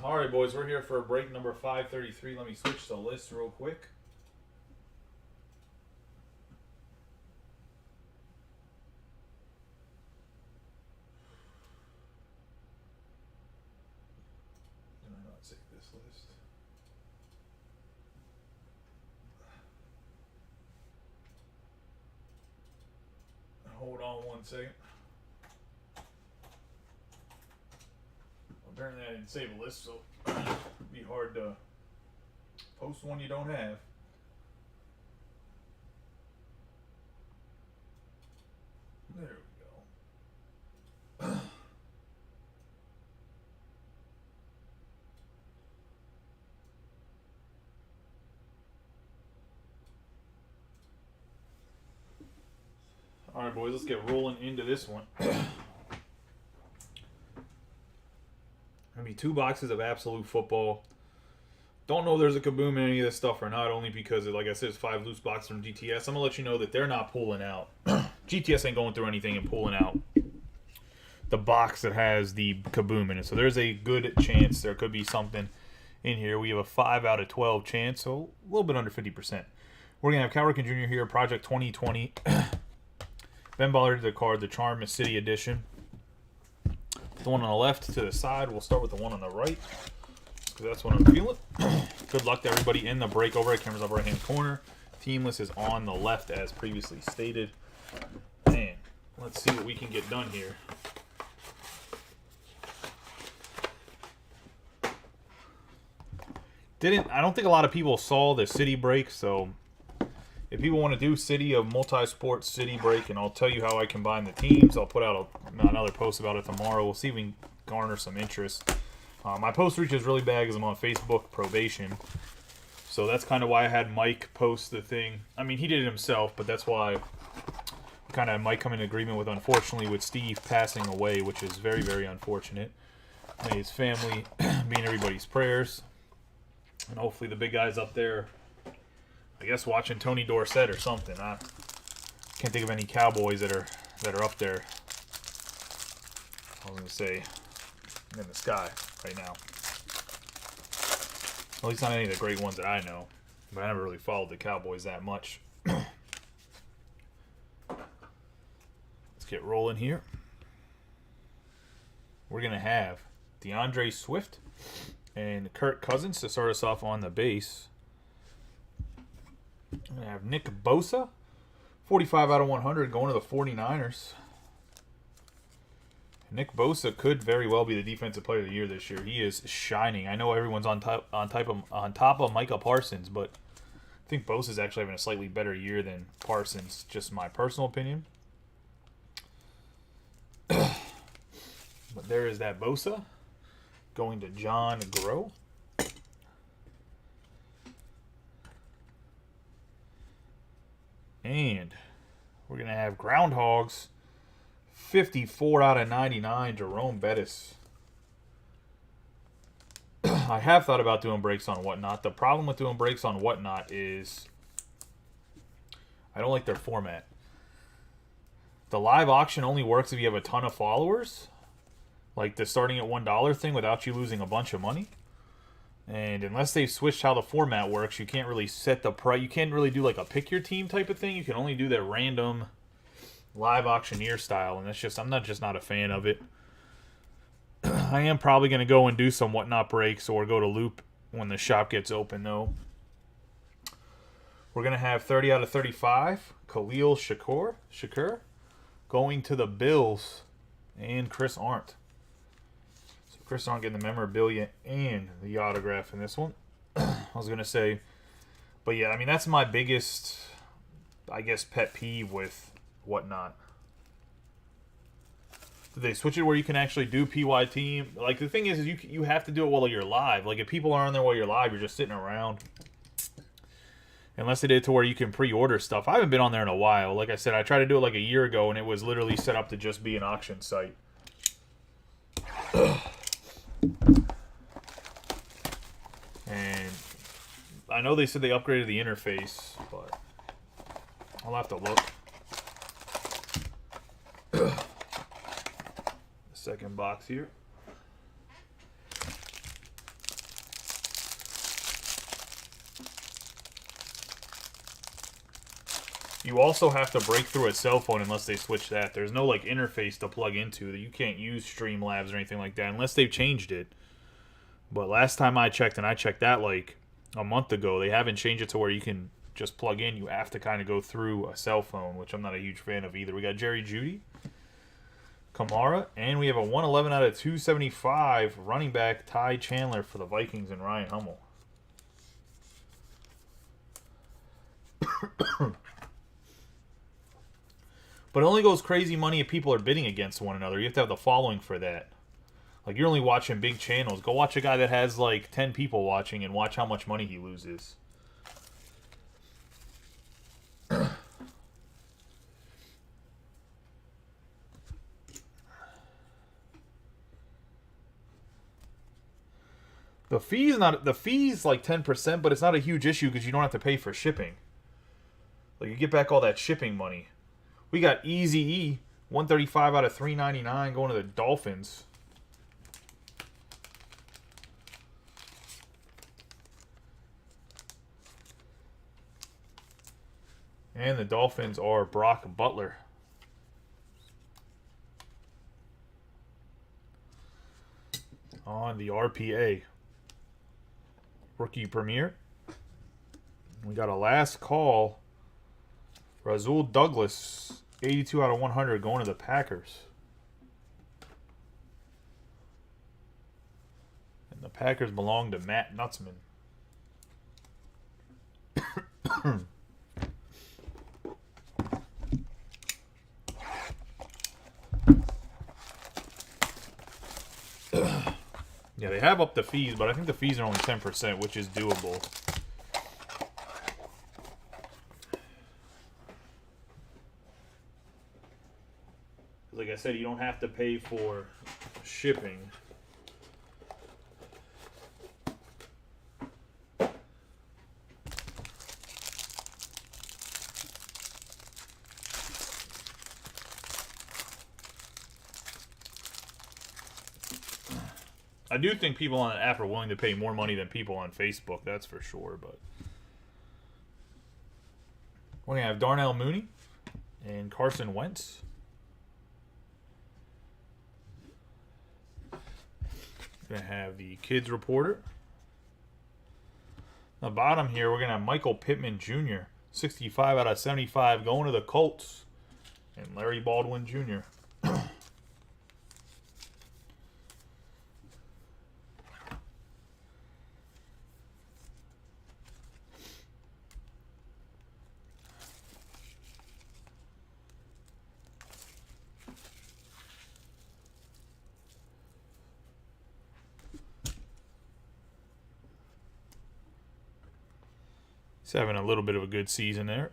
All right, boys, we're here for break number 533. Let me switch the list real quick. Did I not save this list? Hold on one second. Apparently I didn't save a list, so it'd be hard to post one you don't have. There we go. All right, boys, let's get rolling into this one. Gonna be 2 boxes of absolute football. Don't know if there's a kaboom in any of this stuff or not, only because, like I said, it's 5 loose boxes from GTS. I'm gonna let you know that they're not pulling out. GTS ain't going through anything and pulling out the box that has the kaboom in it. So there's a good chance there could be something in here. We have a 5 out of 12 chance, so a little bit under 50%. We're gonna have Cal Ripken Jr. here, Project 2020. Ben Ballard to the card, the Charm City Edition. The one on the left to the side. We'll start with the one on the right, because that's what I'm feeling. Good luck to everybody in the break. Overhead camera's up right-hand corner. Teamless is on the left, as previously stated. Man, let's see what we can get done here. I don't think a lot of people saw the city break, so if people want to do city, a multi-sport city break, and I'll tell you how I combine the teams. I'll put out another post about it tomorrow. We'll see if we can garner some interest. My post reach is really bad because I'm on Facebook probation. So that's kind of why I had Mike post the thing. I mean, he did it himself, but that's why we kind of had Mike come in agreement with, unfortunately, with Steve passing away, which is very, very unfortunate. May his family be in everybody's prayers. And hopefully the big guys up there, I guess, watching Tony Dorsett or something. I can't think of any Cowboys that are up there. I was gonna say in the sky right now. At least not any of the great ones that I know. But I never really followed the Cowboys that much. Let's get rolling here. We're gonna have DeAndre Swift and Kirk Cousins to start us off on the base. I'm going to have Nick Bosa, 45 out of 100, going to the 49ers. Nick Bosa could very well be the defensive player of the year this year. He is shining. I know everyone's on top of Micah Parsons, but I think Bosa's actually having a slightly better year than Parsons, just my personal opinion. But there is that Bosa going to John Groh. And we're going to have Groundhogs, 54 out of 99, Jerome Bettis. I have thought about doing breaks on Whatnot. The problem with doing breaks on Whatnot is I don't like their format. The live auction only works if you have a ton of followers, like the starting at $1 thing, without you losing a bunch of money. And unless they've switched how the format works, you can't really set the price. You can't really do like a pick your team type of thing. You can only do that random live auctioneer style, and that's just I'm not a fan of it. I am probably going to go and do some Whatnot breaks or go to Loop when the shop gets open, though. We're going to have 30 out of 35, Khalil Shakur going to the Bills, and Chris Arndt. Chris Arndt getting the memorabilia and the autograph in this one. I was going to say, but yeah, I mean, that's my biggest, I guess, pet peeve with Whatnot. Did they switch it where you can actually do PYT? Like, the thing is you have to do it while you're live. Like, if people aren't on there while you're live, you're just sitting around. Unless they did it to where you can pre-order stuff. I haven't been on there in a while. Like I said, I tried to do it like a year ago, and it was literally set up to just be an auction site. And I know they said they upgraded the interface, but I'll have to look. The second box here. You also have to break through a cell phone unless they switch that. There's no like interface to plug into that. You can't use Streamlabs or anything like that unless they've changed it. But last time I checked, and I checked that like a month ago, they haven't changed it to where you can just plug in. You have to kind of go through a cell phone, which I'm not a huge fan of either. We got Jerry Jeudy, Kamara, and we have a 111 out of 275 running back Ty Chandler for the Vikings and Ryan Hummel. But it only goes crazy money if people are bidding against one another. You have to have the following for that. Like, you're only watching big channels. Go watch a guy that has, like, 10 people watching and watch how much money he loses. The fee's like 10%, but it's not a huge issue because you don't have to pay for shipping. Like, you get back all that shipping money. We got Eazy-E, 135 out of 399 going to the Dolphins. And the Dolphins are Brock Butler. On the RPA. Rookie Premier. We got a last call. Rasul Douglas, 82 out of 100 going to the Packers. And the Packers belong to Matt Nutzman. Yeah, they have up the fees, but I think the fees are only 10%, which is doable. Like I said, you don't have to pay for shipping. I do think people on the app are willing to pay more money than people on Facebook, that's for sure. But we're going to have Darnell Mooney and Carson Wentz. Going to have the Kids Reporter. On the bottom here, we're going to have Michael Pittman Jr., 65 out of 75, going to the Colts. And Larry Baldwin Jr. He's having a little bit of a good season there.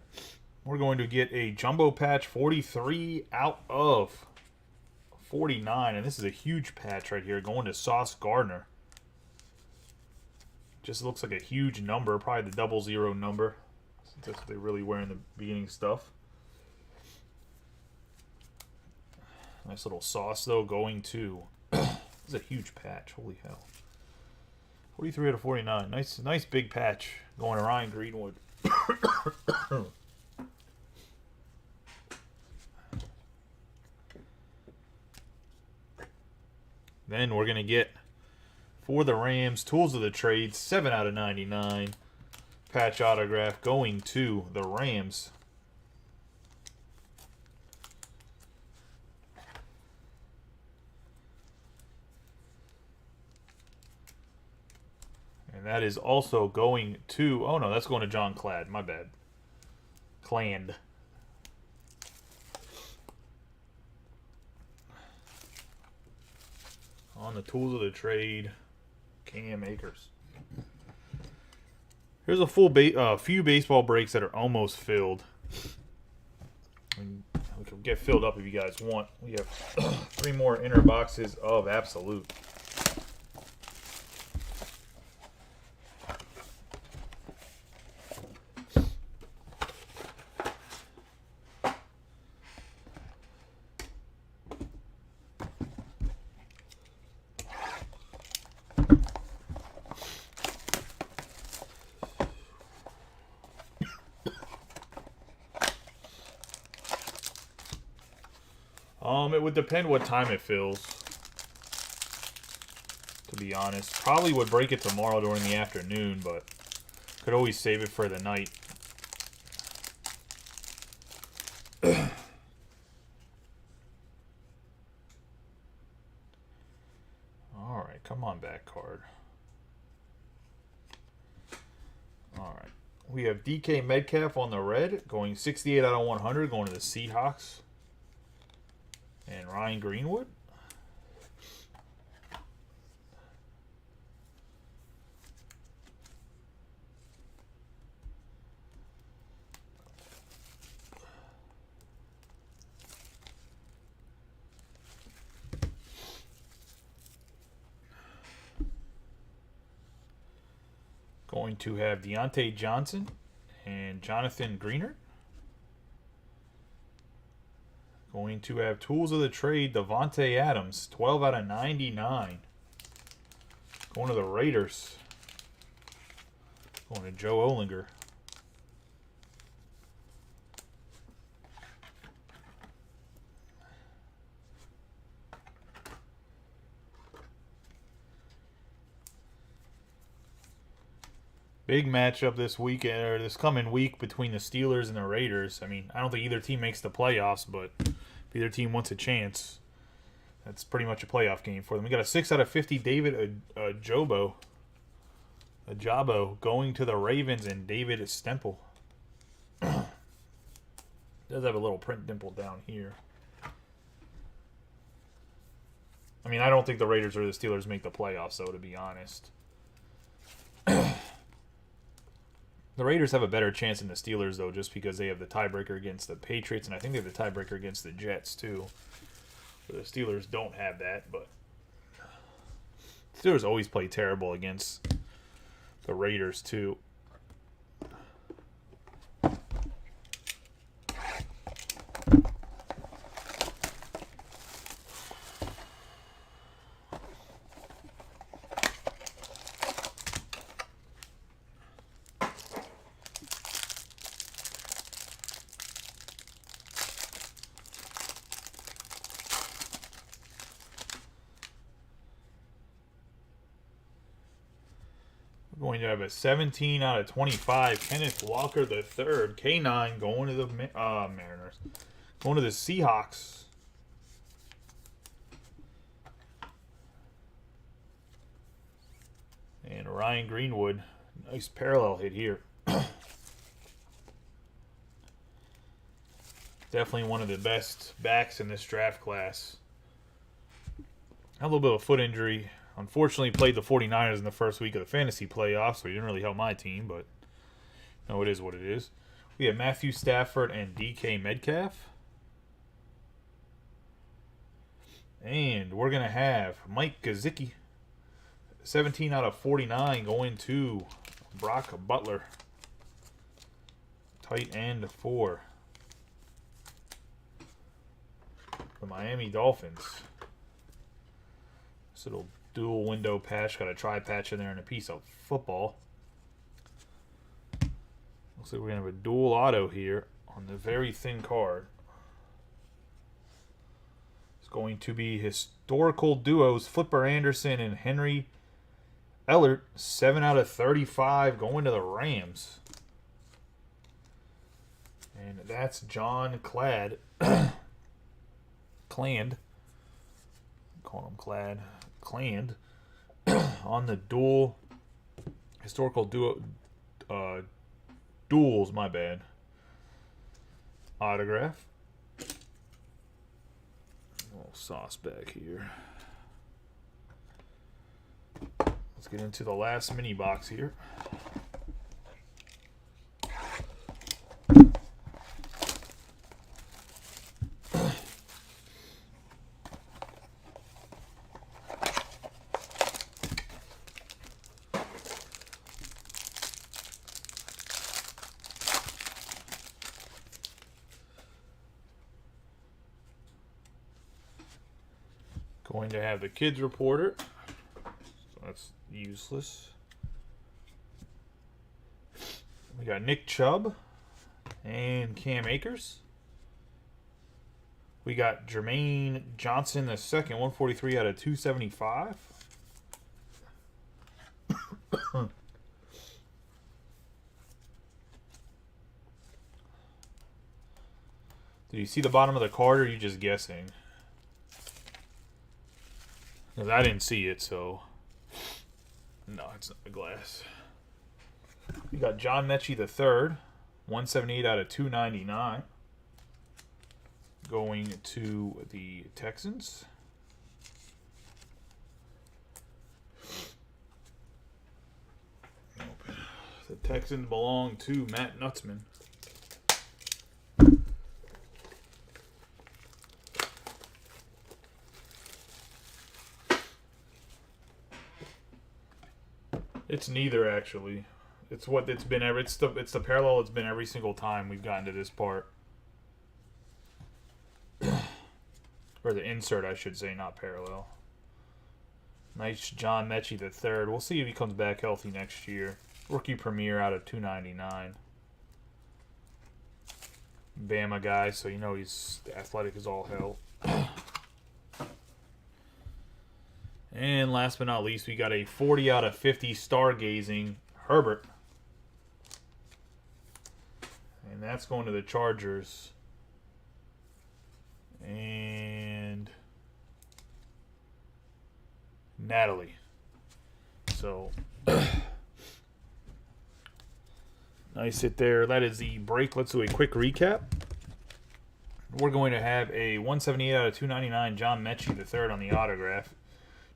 We're going to get a jumbo patch 43 out of 49. And this is a huge patch right here going to Sauce Gardner. Just looks like a huge number. Probably the 00 number. That's what they really wear in the beginning stuff. Nice little Sauce, though, going to... This is a huge patch. Holy hell. 43 out of 49. Nice big patch going to Ryan Greenwood. Then we're going to get, for the Rams, Tools of the Trade, 7 out of 99. Patch autograph going to the Rams. And that is also going to... Oh, no, that's going to John Clad. My bad. Cland. On the Tools of the Trade, Cam Akers. Here's a full few baseball breaks that are almost filled. We can get filled up if you guys want. We have 3 more inner boxes of Absolute. It would depend what time it fills. To be honest, probably would break it tomorrow during the afternoon, but could always save it for the night. All right, come on back, card. All right, we have DK Metcalf on the red, going 68 out of 100, going to the Seahawks. And Ryan Greenwood. Going to have Deontay Johnson and Jonathan Greener. Going to have Tools of the Trade, Devontae Adams, 12 out of 99. Going to the Raiders. Going to Joe Olinger. Big matchup this week, or this coming week, between the Steelers and the Raiders. I mean, I don't think either team makes the playoffs, but if either team wants a chance, that's pretty much a playoff game for them. We got a 6 out of 50 David Ajabo going to the Ravens, and David Stemple. Does have a little print dimple down here. I mean, I don't think the Raiders or the Steelers make the playoffs, though, to be honest. The Raiders have a better chance than the Steelers, though, just because they have the tiebreaker against the Patriots, and I think they have the tiebreaker against the Jets, too. The Steelers don't have that, but Steelers always play terrible against the Raiders, too. We're going to have a 17 out of 25. Kenneth Walker III, K9, going to the Mariners. Going to the Seahawks. And Ryan Greenwood. Nice parallel hit here. Definitely one of the best backs in this draft class. Had a little bit of a foot injury. Unfortunately, played the 49ers in the first week of the fantasy playoffs, so he didn't really help my team, but no, it is what it is. We have Matthew Stafford and DK Metcalf. And we're going to have Mike Gesicki, 17 out of 49, going to Brock Butler. Tight end for the Miami Dolphins. This little dual window patch, got a tri-patch in there and a piece of football. Looks like we're going to have a dual auto here on the very thin card. It's going to be historical duos, Flipper Anderson and Henry Ellert, 7 out of 35, going to the Rams. And that's John Cland. Cland. Call him Clad. Cland. On the dual. Historical duo. Duels, my bad. Autograph. A little sauce back here. Let's get into the last mini box here. Going to have the kids reporter. So that's useless. We got Nick Chubb and Cam Akers. We got Jermaine Johnson the second, 143 out of 275. Did you see the bottom of the card, or are you just guessing? Because I didn't see it, so... No, it's not the glass. We got John Mechie the third, 178 out of 299. Going to the Texans. The Texans belong to Matt Nutzman. It's neither, actually. It's what it's been every. It's the parallel it's been every single time we've gotten to this part. Or the insert, I should say, not parallel. Nice John Mechie the third. We'll see if he comes back healthy next year. Rookie Premier out of 299. Bama guy, so you know he's athletic as all hell. And last but not least, we got a 40 out of 50 stargazing Herbert. And that's going to the Chargers. And Natalie. So, nice hit there. That is the break. Let's do a quick recap. We're going to have a 178 out of 299 John Mechie the third on the autograph.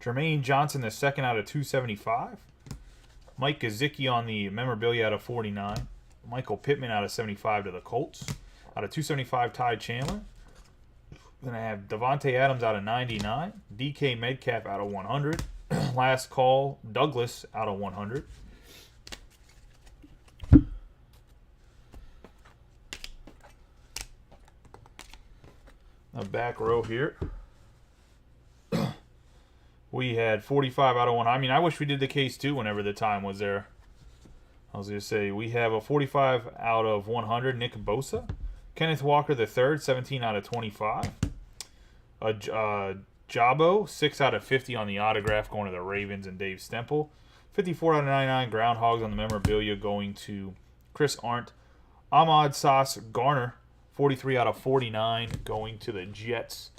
Jermaine Johnson the second out of 275. Mike Gesicki on the memorabilia out of 49. Michael Pittman out of 75 to the Colts. Out of 275, Ty Chandler. Then I have Devontae Adams out of 99. DK Metcalf out of 100. Last call, Douglas out of 100. A back row here. We had 45 out of 1. I mean, I wish we did the case too whenever the time was there. I was going to say, we have a 45 out of 100, Nick Bosa. Kenneth Walker the third, 17 out of 25. Jabo, 6 out of 50 on the autograph, going to the Ravens and Dave Stemple. 54 out of 99 Groundhogs on the memorabilia, going to Chris Arndt. Ahmad Sauce Garner, 43 out of 49, going to the Jets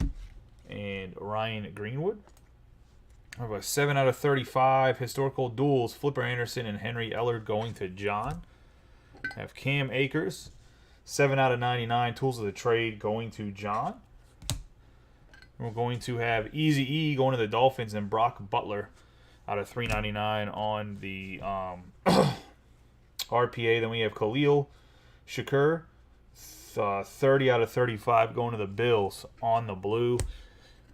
and Ryan Greenwood. I have a 7 out of 35 historical duels, Flipper Anderson and Henry Ellard, going to John. I have Cam Akers, 7 out of 99 tools of the trade, going to John. We're going to have Easy E going to the Dolphins and Brock Butler out of 399 on the RPA. Then we have Khalil Shakur, 30 out of 35 going to the Bills on the blue.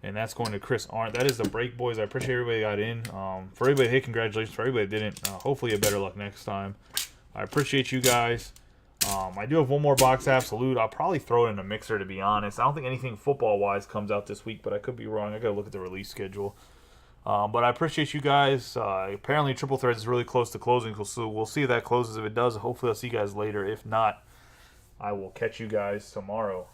And that's going to Chris Arndt. That is the break, boys. I appreciate everybody that got in. For everybody, hey, congratulations. For everybody that didn't, hopefully a better luck next time. I appreciate you guys. I do have one more box absolute. I'll probably throw it in a mixer, to be honest. I don't think anything football-wise comes out this week, but I could be wrong. I got to look at the release schedule. But I appreciate you guys. Apparently, Triple Threads is really close to closing, so we'll see if that closes. If it does, hopefully I'll see you guys later. If not, I will catch you guys tomorrow.